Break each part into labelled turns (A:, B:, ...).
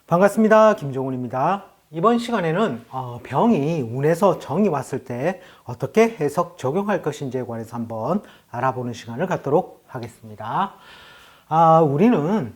A: 반갑습니다. 김종훈입니다. 이번 시간에는 병이 운에서 정이 왔을 때 어떻게 해석 적용할 것인지에 관해서 한번 알아보는 시간을 갖도록 하겠습니다. 우리는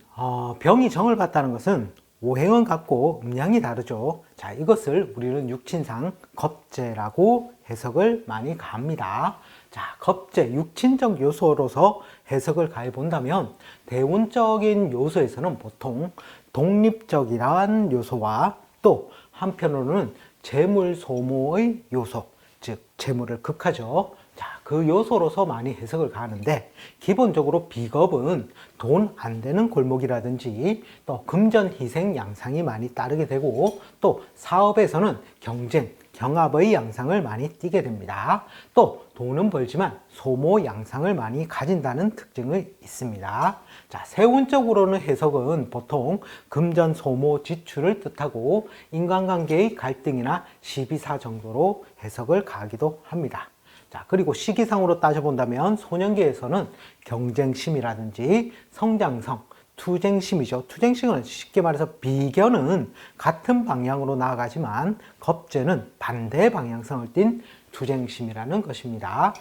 A: 병이 정을 봤다는 것은 오행은 같고 음양이 다르죠. 자, 이것을 우리는 육친상 겁재라고 해석을 많이 갑니다. 자, 겁재, 육친적 요소로서 해석을 가해 본다면 대운적인 요소에서는 보통 독립적이라는 요소와 또 한편으로는 재물 소모의 요소, 즉 재물을 극하죠. 자, 그 요소로서 많이 해석을 가하는데 기본적으로 비겁은 돈 안 되는 골목이라든지 또 금전 희생 양상이 많이 따르게 되고 또 사업에서는 경쟁, 경합의 양상을 많이 띠게 됩니다. 또 돈은 벌지만 소모 양상을 많이 가진다는 특징이 있습니다. 자, 세운적으로는 해석은 보통 금전 소모 지출을 뜻하고 인간관계의 갈등이나 시비사 정도로 해석을 가하기도 합니다. 자, 그리고 시기상으로 따져본다면 소년기에서는 경쟁심이라든지 성장성, 투쟁심이죠. 투쟁심은 쉽게 말해서 비견은 같은 방향으로 나아가지만 겁재는 반대 방향성을 띤 투쟁심이라는 것입니다.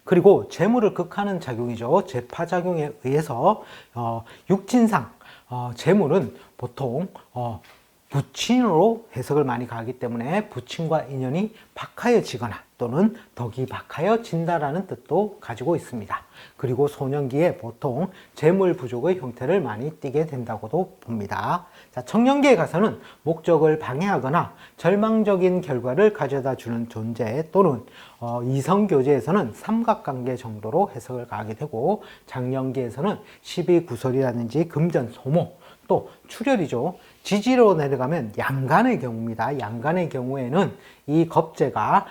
A: 그리고 재물을 극하는 작용이죠. 재파작용에 의해서 육진상 재물은 보통 부친으로 해석을 많이 가기 때문에 부친과 인연이 박하여지거나 또는 덕이 박하여진다라는 뜻도 가지고 있습니다. 그리고 소년기에 보통 재물 부족의 형태를 많이 띠게 된다고도 봅니다. 자, 청년기에 가서는 목적을 방해하거나 절망적인 결과를 가져다 주는 존재 또는 이성교제에서는 삼각관계 정도로 해석을 가하게 되고 장년기에서는 시비구설이라든지 금전 소모 또 출혈이죠. 지지로 내려가면 양간의 경우입니다. 양간의 경우에는 이 겁재가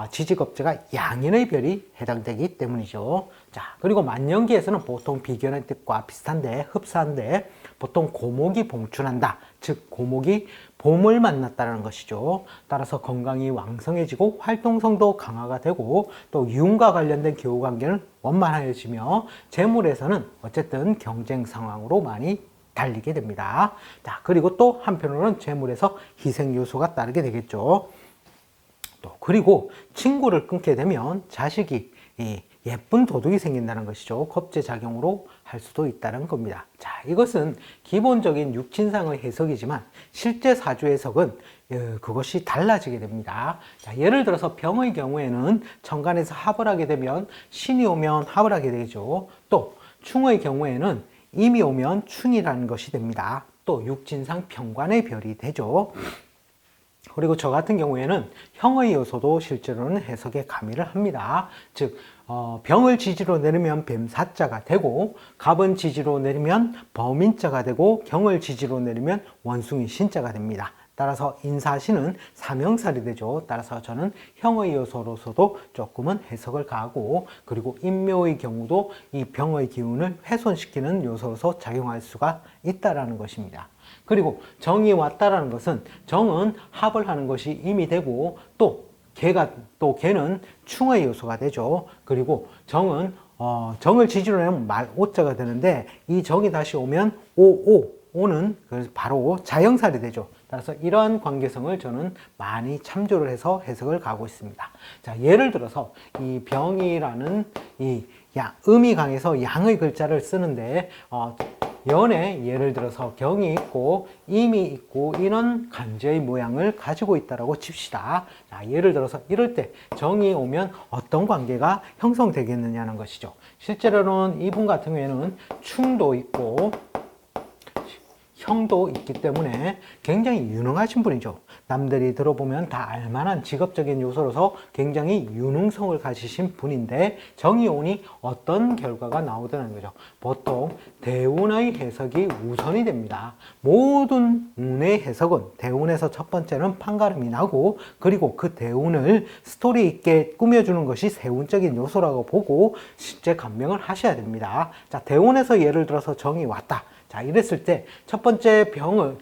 A: 지지겁재가 양인의 별이 해당되기 때문이죠. 자, 그리고 만년기에서는 보통 비견의 뜻과 비슷한데 흡사한데 보통 고목이 봉춘한다. 즉 고목이 봄을 만났다는 것이죠. 따라서 건강이 왕성해지고 활동성도 강화가 되고 또 유운과 관련된 교우관계는 원만해지며 재물에서는 어쨌든 경쟁 상황으로 많이 달리게 됩니다. 자, 그리고 또 한편으로는 재물에서 희생 요소가 따르게 되겠죠. 또 그리고 친구를 끊게 되면 자식이 예쁜 도둑이 생긴다는 것이죠. 겁재작용으로 할 수도 있다는 겁니다. 자, 이것은 기본적인 육친상의 해석이지만 실제 사주 해석은 그것이 달라지게 됩니다. 자, 예를 들어서 병의 경우에는 천간에서 합을 하게 되면 신이 오면 합을 하게 되죠. 또 충의 경우에는 임이 오면 충이라는 것이 됩니다. 또 육진상 병관의 별이 되죠. 그리고 저 같은 경우에는 형의 요소도 실제로는 해석에 가미를 합니다. 즉 병을 지지로 내리면 뱀사자가 되고 갑은 지지로 내리면 범인자가 되고 경을 지지로 내리면 원숭이 신자가 됩니다. 따라서 인사신은 사명살이 되죠. 따라서 저는 형의 요소로서도 조금은 해석을 가하고 그리고 인묘의 경우도 이 병의 기운을 훼손시키는 요소로서 작용할 수가 있다라는 것입니다. 그리고 정이 왔다라는 것은 정은 합을 하는 것이 임이 되고 또 개는 충의 요소가 되죠. 그리고 정은 정을 지지로 내면 오자가 되는데 이 정이 다시 오면 오는 바로 자영살이 되죠. 따라서 이러한 관계성을 저는 많이 참조를 해서 해석을 가고 있습니다. 자, 예를 들어서 이 병이라는 음이 강해서 양의 글자를 쓰는데 연에 예를 들어서 경이 있고 임이 있고 이런 간제의 모양을 가지고 있다라고 칩시다. 자, 예를 들어서 이럴 때 정이 오면 어떤 관계가 형성되겠느냐는 것이죠. 실제로는 이분 같은 경우에는 충도 있고 형도 있기 때문에 굉장히 유능하신 분이죠. 남들이 들어보면 다 알만한 직업적인 요소로서 굉장히 유능성을 가지신 분인데 정이 오니 어떤 결과가 나오더라는 거죠. 보통 대운의 해석이 우선이 됩니다. 모든 운의 해석은 대운에서 첫 번째는 판가름이 나고 그리고 그 대운을 스토리 있게 꾸며주는 것이 세운적인 요소라고 보고 실제 감명을 하셔야 됩니다. 자, 대운에서 예를 들어서 정이 왔다. 자, 이랬을 때 첫 번째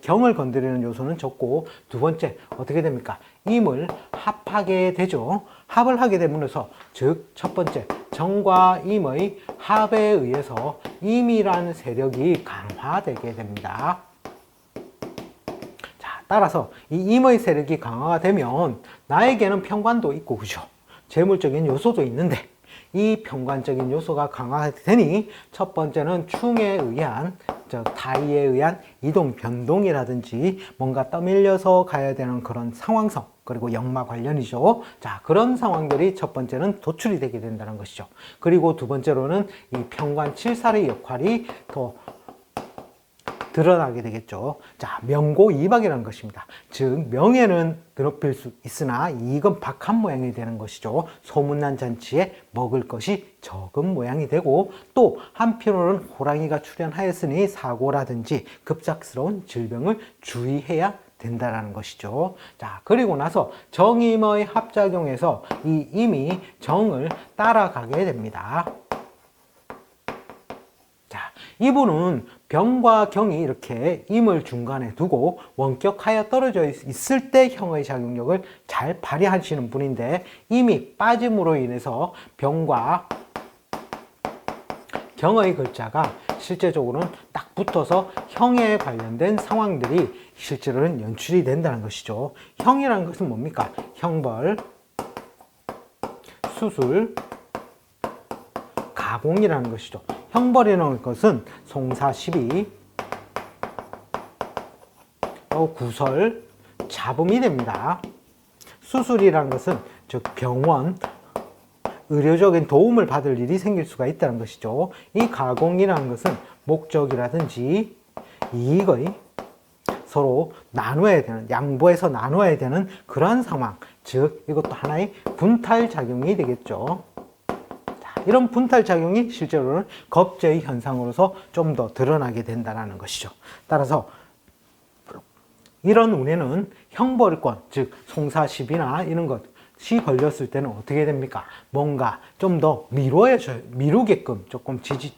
A: 경을 건드리는 요소는 적고 두 번째 어떻게 됩니까? 임을 합하게 되죠. 합을 하게 되면서 즉 첫 번째 정과 임의 합에 의해서 임이라는 세력이 강화되게 됩니다. 따라서 이 임의 세력이 강화가 되면 나에게는 편관도 있고, 그죠? 재물적인 요소도 있는데, 이 편관적인 요소가 강화되니 첫 번째는 충에 의한, 타의에 의한 이동 변동이라든지 뭔가 떠밀려서 가야 되는 그런 상황성, 그리고 역마 관련이죠. 자, 그런 상황들이 첫 번째는 도출이 되게 된다는 것이죠. 그리고 두 번째로는 이 편관 칠살의 역할이 더 드러나게 되겠죠. 자, 명고이박이라는 것입니다. 즉, 명예는 드높일 수 있으나 이익은 박한 모양이 되는 것이죠. 소문난 잔치에 먹을 것이 적은 모양이 되고, 또 한편으로는 호랑이가 출현하였으니 사고라든지 급작스러운 질병을 주의해야 된다라는 것이죠. 자, 그리고 나서 정임의 합작용에서 이 임이 정을 따라가게 됩니다. 자, 이분은 병과 경이 이렇게 임을 중간에 두고 원격하여 떨어져 있을 때 형의 작용력을 잘 발휘하시는 분인데, 임이 빠짐으로 인해서 병과 경의 글자가 실제적으로는 딱 붙어서 형에 관련된 상황들이 실제로는 연출이 된다는 것이죠. 형이라는 것은 뭡니까? 형벌, 수술, 가공이라는 것이죠. 형벌이라는 것은 송사시비, 구설, 잡음이 됩니다. 수술이라는 것은 즉 병원, 의료적인 도움을 받을 일이 생길 수가 있다는 것이죠. 이 가공이라는 것은 목적이라든지 이익의 서로 나눠야 되는, 양보해서 나눠야 되는 그러한 상황, 즉 이것도 하나의 분탈작용이 되겠죠. 이런 분탈작용이 실제로는 겁제의 현상으로서 좀 더 드러나게 된다는 것이죠. 따라서 이런 운에는 형벌권, 즉 송사시비나 이런 것이 걸렸을 때는 어떻게 됩니까? 뭔가 좀 더 미루게끔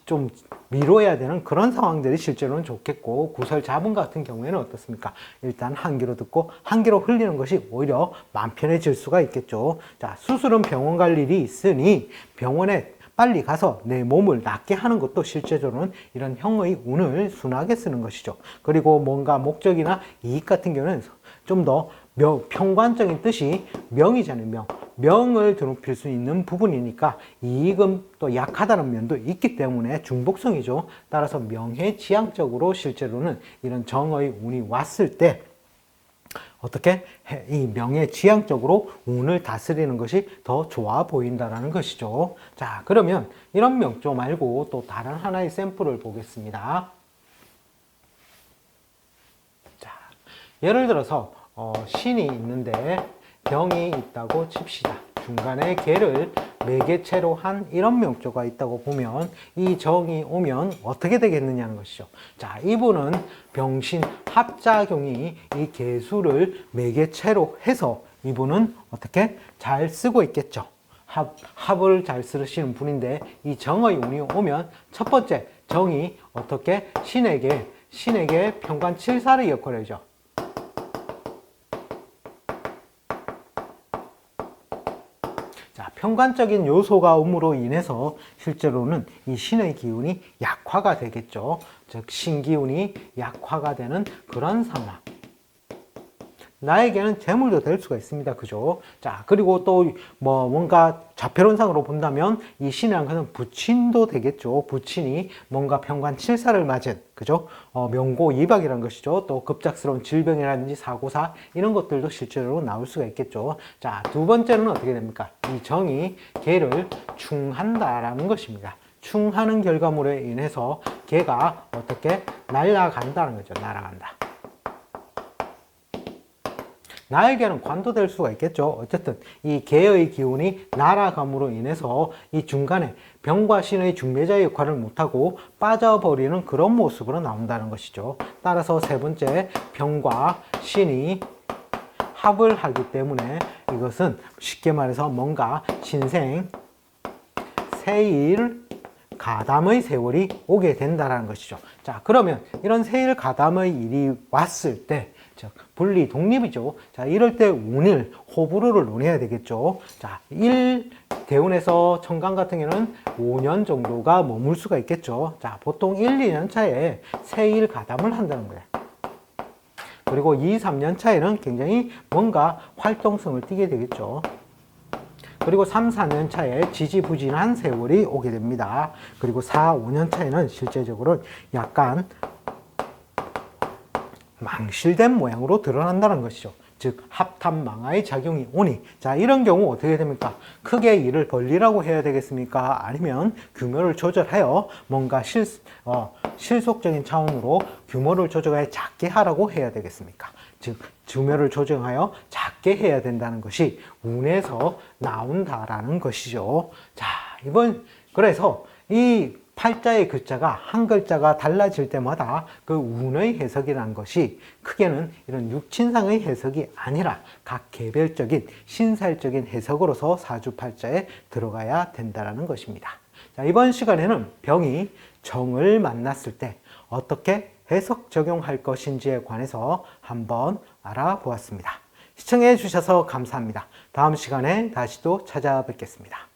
A: 좀 미뤄야 되는 그런 상황들이 실제로는 좋겠고, 구설 잡음 같은 경우에는 어떻습니까? 일단 한 귀로 듣고 한 귀로 흘리는 것이 오히려 마음 편해질 수가 있겠죠. 자, 수술은 병원 갈 일이 있으니 병원에 빨리 가서 내 몸을 낫게 하는 것도 실제적으로는 이런 형의 운을 순하게 쓰는 것이죠. 그리고 뭔가 목적이나 이익 같은 경우는 좀 더 평관적인 뜻이 명이잖아요. 명을 드높일 수 있는 부분이니까 이익은 또 약하다는 면도 있기 때문에 중복성이죠. 따라서 명예지향적으로 실제로는 이런 정의 운이 왔을 때 어떻게 이 명예지향적으로 운을 다스리는 것이 더 좋아 보인다는 것이죠. 자, 그러면 이런 명조 말고 또 다른 하나의 샘플을 보겠습니다. 자, 예를 들어서 신이 있는데 병이 있다고 칩시다. 중간에 개를 매개체로 한 이런 명조가 있다고 보면 이 정이 오면 어떻게 되겠느냐는 것이죠. 자, 이분은 병신 합작용이 이 개수를 매개체로 해서 이분은 어떻게 잘 쓰고 있겠죠. 합을 잘 쓰시는 분인데, 이 정의 운이 오면 첫 번째 정이 어떻게 신에게 편관 칠살의 역할을 해죠. 편관적인 요소가 음으로 인해서 실제로는 이 신의 기운이 약화가 되겠죠. 즉 신기운이 약화가 되는 그런 상황. 나에게는 재물도 될 수가 있습니다. 그죠? 자, 그리고 또 뭔가 좌표론상으로 본다면 이 신이라는 것은 부친도 되겠죠. 부친이 뭔가 편관 칠살을 맞은, 그죠? 명고이박이라는 것이죠. 또 급작스러운 질병이라든지 사고사 이런 것들도 실제로 나올 수가 있겠죠. 자, 두 번째는 어떻게 됩니까? 이 정이 개를 충한다라는 것입니다. 충하는 결과물에 인해서 개가 어떻게 날아간다는 거죠. 날아간다. 나에게는 관도 될 수가 있겠죠. 어쨌든 이 개의 기운이 날아감으로 인해서 이 중간에 병과 신의 중매자의 역할을 못하고 빠져버리는 그런 모습으로 나온다는 것이죠. 따라서 세 번째, 병과 신이 합을 하기 때문에 이것은 쉽게 말해서 뭔가 신생, 세일, 가담의 세월이 오게 된다는 것이죠. 자, 그러면 이런 세일, 가담의 일이 왔을 때 즉 분리 독립이죠. 자, 이럴 때 운을 호불호를 논해야 되겠죠. 자, 대운에서 천간 같은 경우는 5년 정도가 머물 수가 있겠죠. 자, 보통 1, 2년 차에 세일 가담을 한다는 거예요. 그리고 2, 3년 차에는 굉장히 뭔가 활동성을 띠게 되겠죠. 그리고 3, 4년 차에 지지부진한 세월이 오게 됩니다. 그리고 4, 5년 차에는 실제적으로 약간 망실된 모양으로 드러난다는 것이죠. 즉 합탐망하의 작용이 오니, 자 이런 경우 어떻게 됩니까? 크게 일을 벌리라고 해야 되겠습니까? 아니면 규모를 조절하여 뭔가 실속적인 차원으로 규모를 조절하여 작게 하라고 해야 되겠습니까? 즉 규모를 조정하여 작게 해야 된다는 것이 운에서 나온다라는 것이죠. 자, 그래서 이 팔자의 글자가 한 글자가 달라질 때마다 그 운의 해석이라는 것이 크게는 이런 육친상의 해석이 아니라 각 개별적인 신살적인 해석으로서 사주팔자에 들어가야 된다는 것입니다. 자, 이번 시간에는 병이 정을 만났을 때 어떻게 해석 적용할 것인지에 관해서 한번 알아보았습니다. 시청해 주셔서 감사합니다. 다음 시간에 다시 또 찾아뵙겠습니다.